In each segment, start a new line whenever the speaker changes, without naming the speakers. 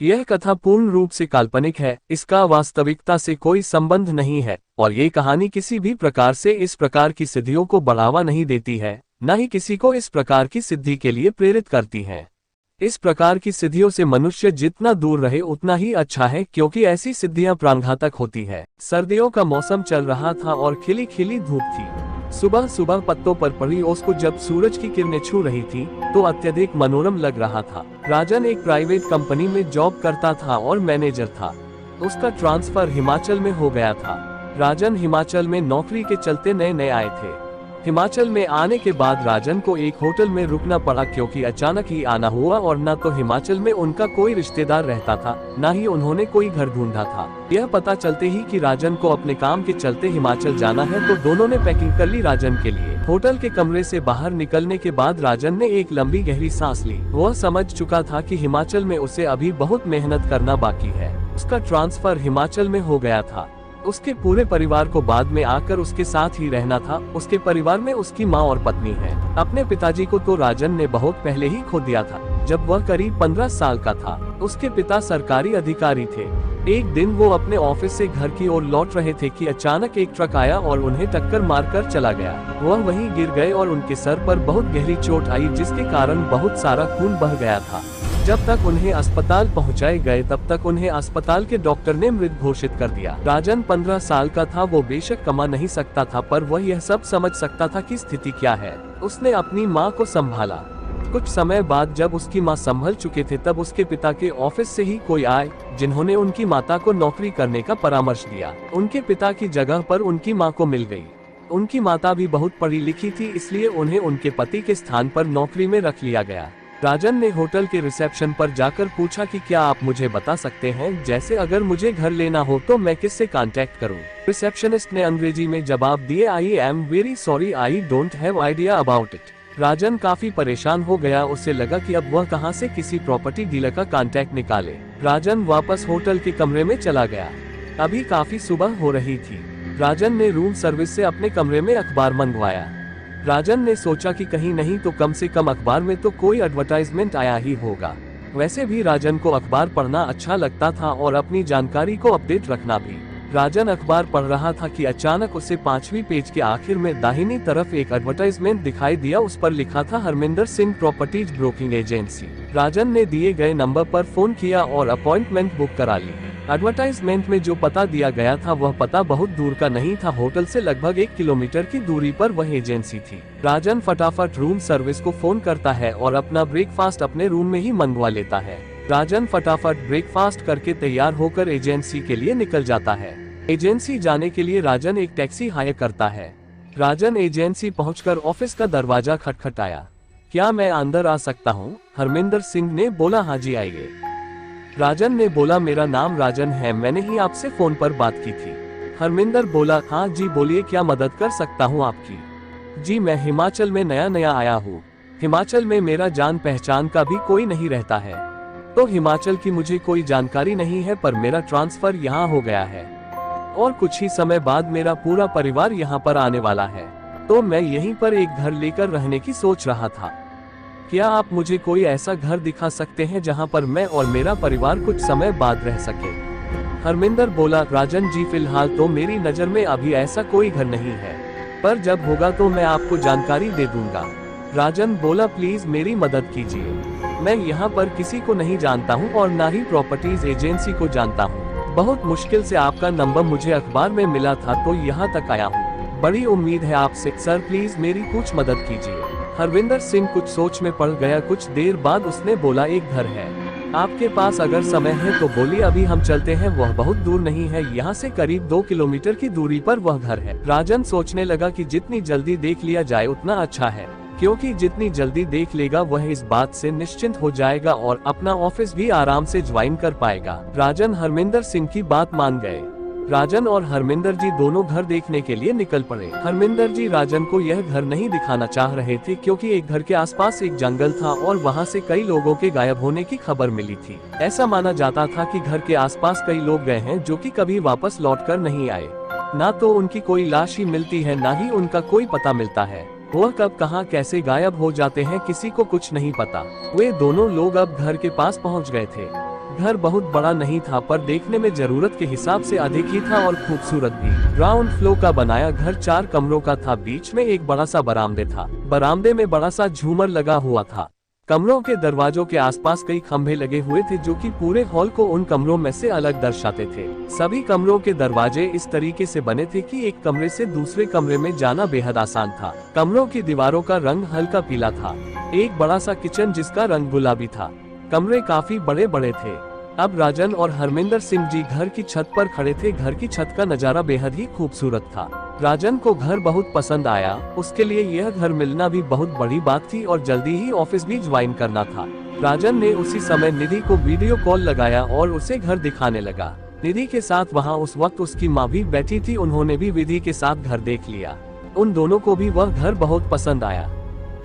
यह कथा पूर्ण रूप से काल्पनिक है, इसका वास्तविकता से कोई संबंध नहीं है और ये कहानी किसी भी प्रकार से इस प्रकार की सिद्धियों को बढ़ावा नहीं देती है, न ही किसी को इस प्रकार की सिद्धि के लिए प्रेरित करती है। इस प्रकार की सिद्धियों से मनुष्य जितना दूर रहे उतना ही अच्छा है, क्योंकि ऐसी सिद्धियां प्राणघातक होती है। सर्दियों का मौसम चल रहा था और खिली खिली धूप थी। सुबह सुबह पत्तों पर पड़ी ओस को जब सूरज की किरणें छू रही थी तो अत्यधिक मनोरम लग रहा था। राजन एक प्राइवेट कंपनी में जॉब करता था और मैनेजर था। उसका ट्रांसफर हिमाचल में हो गया था। राजन हिमाचल में नौकरी के चलते नए नए आए थे। हिमाचल में आने के बाद राजन को एक होटल में रुकना पड़ा, क्योंकि अचानक ही आना हुआ और न तो हिमाचल में उनका कोई रिश्तेदार रहता था, न ही उन्होंने कोई घर ढूंढा था। यह पता चलते ही कि राजन को अपने काम के चलते हिमाचल जाना है तो दोनों ने पैकिंग कर ली राजन के लिए। होटल के कमरे से बाहर निकलने के बाद राजन ने एक लंबी गहरी सांस ली। वह समझ चुका था कि हिमाचल में उसे अभी बहुत मेहनत करना बाकी है। उसका ट्रांसफर हिमाचल में हो गया था। उसके पूरे परिवार को बाद में आकर उसके साथ ही रहना था। उसके परिवार में उसकी माँ और पत्नी है। अपने पिताजी को तो राजन ने बहुत पहले ही खो दिया था, जब वह करीब 15 साल का था। उसके पिता सरकारी अधिकारी थे। एक दिन वो अपने ऑफिस से घर की ओर लौट रहे थे कि अचानक एक ट्रक आया और उन्हें टक्कर मारकर चला गया। वह वहीं गिर गए और उनके सर पर बहुत गहरी चोट आई, जिसके कारण बहुत सारा खून बह गया था। जब तक उन्हें अस्पताल पहुंचाए गए तब तक उन्हें अस्पताल के डॉक्टर ने मृत घोषित कर दिया। राजन 15 साल का था। वो बेशक कमा नहीं सकता था, पर वह यह सब समझ सकता था कि स्थिति क्या है। उसने अपनी माँ को संभाला। कुछ समय बाद जब उसकी माँ संभल चुके थे तब उसके पिता के ऑफिस से ही कोई आए, जिन्होंने उनकी माता को नौकरी करने का परामर्श दिया। उनके पिता की जगह पर उनकी माँ को मिल गई। उनकी माता भी बहुत पढ़ी लिखी थी, इसलिए उन्हें उनके पति के स्थान पर नौकरी में रख लिया गया। राजन ने होटल के रिसेप्शन पर जाकर पूछा कि क्या आप मुझे बता सकते हैं, जैसे अगर मुझे घर लेना हो तो मैं किससे कांटेक्ट करूं? रिसेप्शनिस्ट ने अंग्रेजी में जवाब दिए, I am very sorry, I don't have idea about it. Rajan काफी परेशान हो गया। उसे लगा कि अब वह कहां से किसी प्रॉपर्टी डीलर का कांटेक्ट निकाले। राजन वापस होटल के कमरे में चला गया। अभी काफी सुबह हो रही थी। राजन ने रूम सर्विस से अपने कमरे में अखबार मंगवाया। राजन ने सोचा कि कहीं नहीं तो कम से कम अखबार में तो कोई एडवर्टाइजमेंट आया ही होगा। वैसे भी राजन को अखबार पढ़ना अच्छा लगता था और अपनी जानकारी को अपडेट रखना भी। राजन अखबार पढ़ रहा था कि अचानक उसे 5वीं पेज के आखिर में दाहिनी तरफ एक एडवर्टाइजमेंट दिखाई दिया। उस पर लिखा था Harminder Singh properties broking agency. Rajan ने दिए गए नंबर पर फोन किया और अपॉइंटमेंट बुक करा ली। एडवर्टाइजमेंट में जो पता दिया गया था वह पता बहुत दूर का नहीं था। होटल से लगभग 1 किलोमीटर की दूरी पर वह एजेंसी थी। राजन फटाफट रूम सर्विस को फोन करता है और अपना ब्रेकफास्ट अपने रूम में ही मंगवा लेता है। राजन फटाफट ब्रेकफास्ट करके तैयार होकर एजेंसी के लिए निकल जाता है। एजेंसी जाने के लिए राजन एक टैक्सी हायर करता है। राजन एजेंसी पहुंचकर ऑफिस का दरवाजा खटखटाया। क्या मैं अंदर आ सकता हूं? हरमिंदर सिंह ने बोला। हाँ जी आइए। राजन ने बोला, मेरा नाम राजन है, मैंने ही आपसे फोन पर बात की थी। हरमिंदर बोला, हाँ जी बोलिए, क्या मदद कर सकता हूँ आपकी? जी मैं हिमाचल में नया आया हूँ। हिमाचल में मेरा जान पहचान का भी कोई नहीं रहता है, तो हिमाचल की मुझे कोई जानकारी नहीं है, पर मेरा ट्रांसफर यहाँ हो गया है और कुछ ही समय बाद मेरा पूरा परिवार यहाँ पर आने वाला है, तो मैं यहीं पर एक घर लेकर रहने की सोच रहा था। क्या आप मुझे कोई ऐसा घर दिखा सकते हैं जहां पर मैं और मेरा परिवार कुछ समय बाद रह सके? हरमिंदर बोला, राजन जी फिलहाल तो मेरी नजर में अभी ऐसा कोई घर नहीं है, पर जब होगा तो मैं आपको जानकारी दे दूंगा। राजन बोला, प्लीज मेरी मदद कीजिए, मैं यहाँ पर किसी को नहीं जानता हूँ और ना ही प्रॉपर्टीज एजेंसी को जानता हूँ। बहुत मुश्किल से आपका नंबर मुझे अखबार में मिला था तो यहाँ तक आया हूँ। बड़ी उम्मीद है आपसे, सर प्लीज मेरी कुछ मदद कीजिए। हरविंदर सिंह कुछ सोच में पड़ गया। कुछ देर बाद उसने बोला, एक घर है, आपके पास अगर समय है तो बोलिए, अभी हम चलते हैं, वह बहुत दूर नहीं है, यहाँ से करीब 2 किलोमीटर की दूरी पर वह घर है। राजन सोचने लगा कि जितनी जल्दी देख लिया जाए उतना अच्छा है, क्योंकि जितनी जल्दी देख लेगा वह इस बात से निश्चिंत हो जाएगा और अपना ऑफिस भी आराम से ज्वाइन कर पाएगा। राजन हरमिंदर सिंह की बात मान गए। राजन और हरमिंदर जी दोनों घर देखने के लिए निकल पड़े। हरमिंदर जी राजन को यह घर नहीं दिखाना चाह रहे थे, क्योंकि एक घर के आसपास एक जंगल था और वहां से कई लोगों के गायब होने की खबर मिली थी। ऐसा माना जाता था कि घर के आसपास कई लोग गए हैं जो कि कभी वापस लौटकर नहीं आए। ना तो उनकी कोई लाश ही मिलती है, ना ही उनका कोई पता मिलता है। वह कब कहां कैसे गायब हो जाते हैं किसी को कुछ नहीं पता। वे दोनों लोग अब घर के पास पहुंच गए थे। घर बहुत बड़ा नहीं था पर देखने में जरूरत के हिसाब से अधिक ही था और खूबसूरत भी। ग्राउंड फ्लोर का बनाया घर 4 कमरों का था। बीच में एक बड़ा सा बरामदे था। बरामदे में बड़ा सा झूमर लगा हुआ था। कमरों के दरवाजों के आसपास कई खंभे लगे हुए थे जो कि पूरे हॉल को उन कमरों में से अलग दर्शाते थे। सभी कमरों के दरवाजे इस तरीके से बने थे कि एक कमरे से दूसरे कमरे में जाना बेहद आसान था। कमरों की दीवारों का रंग हल्का पीला था। एक बड़ा सा किचन जिसका रंग गुलाबी था। कमरे काफी बड़े बड़े थे। अब राजन और हरमिंदर सिंह जी घर की छत पर खड़े थे। घर की छत का नजारा बेहद ही खूबसूरत था। राजन को घर बहुत पसंद आया। उसके लिए यह घर मिलना भी बहुत बड़ी बात थी और जल्दी ही ऑफिस भी ज्वाइन करना था। राजन ने उसी समय निधि को वीडियो कॉल लगाया और उसे घर दिखाने लगा। निधि के साथ वहां उस वक्त उसकी माँ भी बैठी थी। उन्होंने भी विधि के साथ घर देख लिया। उन दोनों को भी वह घर बहुत पसंद आया।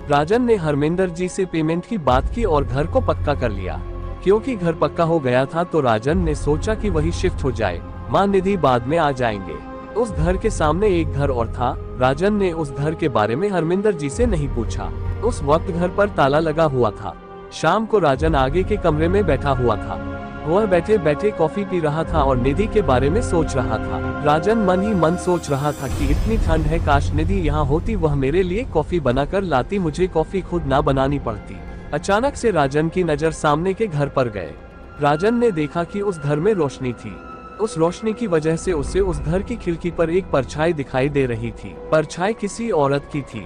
राजन ने हरमिंदर जी से पेमेंट की बात की और घर को पक्का कर लिया। क्योंकि घर पक्का हो गया था तो राजन ने सोचा कि वही शिफ्ट हो जाए। माँ निधि बाद में आ जाएंगे। उस घर के सामने एक घर और था। राजन ने उस घर के बारे में हरमिंदर जी से नहीं पूछा। उस वक्त घर पर ताला लगा हुआ था। शाम को राजन आगे के कमरे में बैठा हुआ था। वह बैठे बैठे कॉफी पी रहा था और निधि के बारे में सोच रहा था। राजन मन ही मन सोच रहा था कि इतनी ठंड है, काश निधि यहाँ होती, वह मेरे लिए कॉफी बनाकर लाती, मुझे कॉफी खुद ना बनानी पड़ती। अचानक से राजन की नजर सामने के घर पर गए। राजन ने देखा कि उस घर में रोशनी थी। उस रोशनी की वजह से उसे उस घर की खिड़की पर एक परछाई दिखाई दे रही थी। परछाई किसी औरत की थी।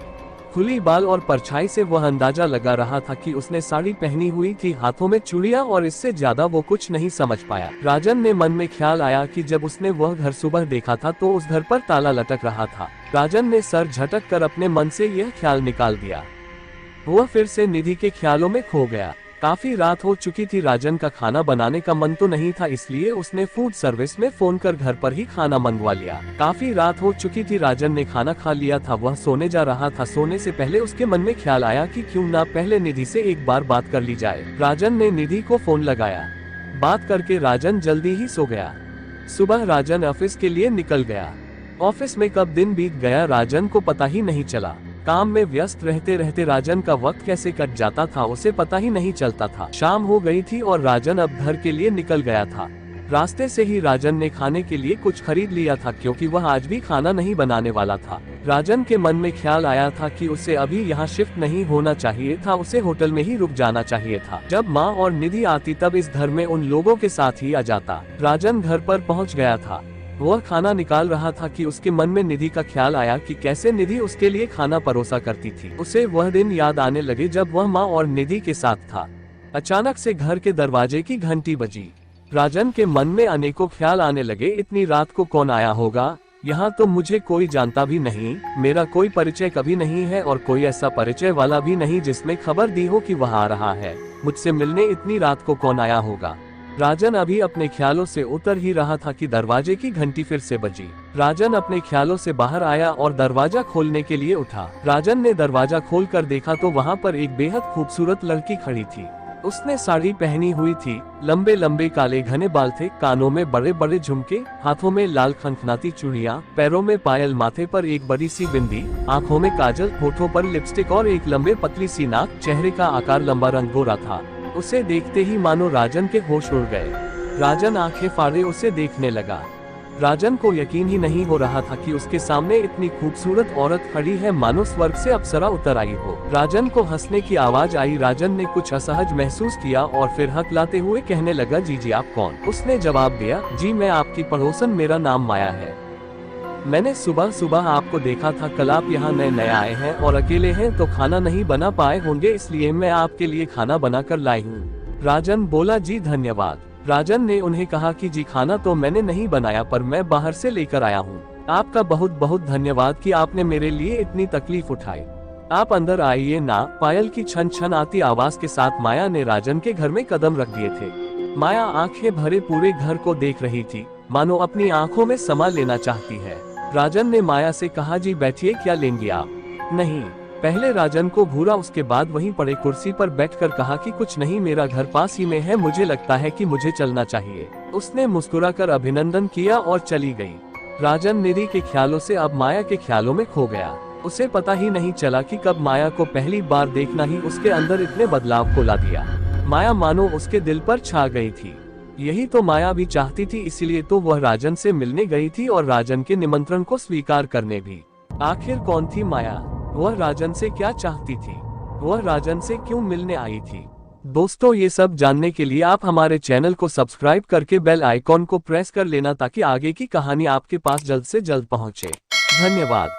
खुली बाल और परछाई से वह अंदाजा लगा रहा था कि उसने साड़ी पहनी हुई थी, हाथों में चूड़ियां, और इससे ज्यादा वो कुछ नहीं समझ पाया। राजन ने मन में ख्याल आया कि जब उसने वह घर सुबह देखा था तो उस घर पर ताला लटक रहा था। राजन ने सर झटक कर अपने मन से यह ख्याल निकाल दिया। वह फिर से निधि के ख्यालों में खो गया। काफी रात हो चुकी थी। राजन का खाना बनाने का मन तो नहीं था, इसलिए उसने फूड सर्विस में फोन कर घर पर ही खाना मंगवा लिया। काफी रात हो चुकी थी। राजन ने खाना खा लिया था। वह सोने जा रहा था। सोने से पहले उसके मन में ख्याल आया कि क्यों ना पहले निधि से एक बार बात कर ली जाए। राजन ने निधि को फोन लगाया। बात करके राजन जल्दी ही सो गया। सुबह राजन ऑफिस के लिए निकल गया। ऑफिस में कब दिन बीत गया राजन को पता ही नहीं चला। काम में व्यस्त रहते रहते राजन का वक्त कैसे कट जाता था उसे पता ही नहीं चलता था। शाम हो गई थी और राजन अब घर के लिए निकल गया था। रास्ते से ही राजन ने खाने के लिए कुछ खरीद लिया था क्योंकि वह आज भी खाना नहीं बनाने वाला था। राजन के मन में ख्याल आया था कि उसे अभी यहाँ शिफ्ट नहीं होना चाहिए था, उसे होटल में ही रुक जाना चाहिए था। जब माँ और निधि आती तब इस घर में उन लोगों के साथ ही आ जाता। राजन घर पर पहुँच गया था। वह खाना निकाल रहा था कि उसके मन में निधि का ख्याल आया कि कैसे निधि उसके लिए खाना परोसा करती थी। उसे वह दिन याद आने लगे जब वह माँ और निधि के साथ था। अचानक से घर के दरवाजे की घंटी बजी। राजन के मन में अनेकों ख्याल आने लगे। इतनी रात को कौन आया होगा? यहाँ तो मुझे कोई जानता भी नहीं, मेरा कोई परिचय कभी नहीं है और कोई ऐसा परिचय वाला भी नहीं जिसमें खबर दी हो कि वह आ रहा है। मुझसे मिलने इतनी रात को कौन आया होगा? राजन अभी अपने ख्यालों से उतर ही रहा था कि दरवाजे की घंटी फिर से बजी। राजन अपने ख्यालों से बाहर आया और दरवाजा खोलने के लिए उठा। राजन ने दरवाजा खोलकर देखा तो वहां पर एक बेहद खूबसूरत लड़की खड़ी थी। उसने साड़ी पहनी हुई थी। लंबे लंबे काले घने बाल थे, कानों में बड़े बड़े झुमके, हाथों में लाल खनखनाती चूड़ियां, पैरों में पायल, माथे पर एक बड़ी सी बिंदी, आंखों में काजल, होठों पर लिपस्टिक और एक लंबे पतली सी नाक। चेहरे का आकार लंबा रंग गोरा था। उसे देखते ही मानो राजन के होश उड़ गए। राजन आंखें फाड़े उसे देखने लगा। राजन को यकीन ही नहीं हो रहा था कि उसके सामने इतनी खूबसूरत औरत खड़ी है, मानो स्वर्ग से अप्सरा उतर आई हो। राजन को हंसने की आवाज आई। राजन ने कुछ असहज महसूस किया और फिर हकलाते हुए कहने लगा, जी जी आप कौन? उसने जवाब दिया, जी मैं आपकी पड़ोसन, मेरा नाम माया है। मैंने सुबह सुबह आपको देखा था। कल आप यहाँ नए आए हैं और अकेले हैं तो खाना नहीं बना पाए होंगे, इसलिए मैं आपके लिए खाना बनाकर लाई हूँ। राजन बोला, जी धन्यवाद। राजन ने उन्हें कहा कि जी खाना तो मैंने नहीं बनाया पर मैं बाहर से लेकर आया हूँ। आपका बहुत बहुत धन्यवाद कि आपने मेरे लिए इतनी तकलीफ उठाई। आप अंदर आइए ना। पायल की छन छन आती आवाज के साथ माया ने राजन के घर में कदम रख दिए थे। माया आंखें भरे पूरे घर को देख रही थी, मानो अपनी आंखों में समा लेना चाहती है। राजन ने माया से कहा, जी बैठिए, क्या लेंगी आप? नहीं। पहले राजन को घूरा, उसके बाद वहीं पड़े कुर्सी पर बैठकर कहा कि कुछ नहीं, मेरा घर पास ही में है, मुझे लगता है कि मुझे चलना चाहिए। उसने मुस्कुराकर अभिनंदन किया और चली गई। राजन निधि के ख्यालों से अब माया के ख्यालों में खो गया। उसे पता ही नहीं चला कि कब माया को पहली बार देखना ही उसके अंदर इतने बदलाव को ला दिया। माया मानो उसके दिल पर छा गई थी। यही तो माया भी चाहती थी, इसीलिए तो वह राजन से मिलने गई थी और राजन के निमंत्रण को स्वीकार करने भी। आखिर कौन थी माया? वह राजन से क्या चाहती थी? वह राजन से क्यों मिलने आई थी? दोस्तों, ये सब जानने के लिए आप हमारे चैनल को सब्सक्राइब करके बेल आइकॉन को प्रेस कर लेना ताकि आगे की कहानी आपके पास जल्द से जल्द पहुंचे। धन्यवाद।